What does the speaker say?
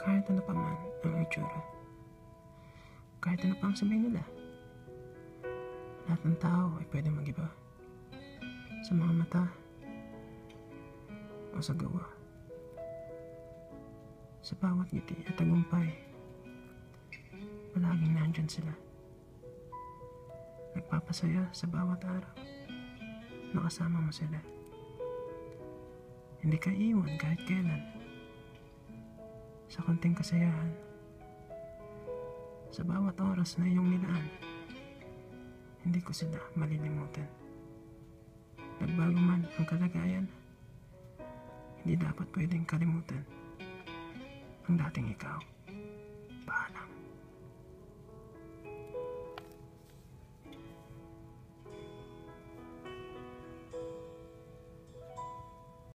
Kahit ano pa man ang itsura, kahit ano pa ang sabihin nila, lahat ng tao ay pwede mag-iba. Sa mga mata o sa gawa, sa bawat ngiti at tagumpay, palaging nandyan sila. Nagpapasaya sa bawat araw, nakasama mo sila. Hindi ka iwan kahit kailan. Sa konting kasayahan, sa bawat oras na iyong nilaan, hindi ko sila malilimutan. Nagbago man ang kalagayan, hindi dapat pwedeng kalimutan ang dating ikaw.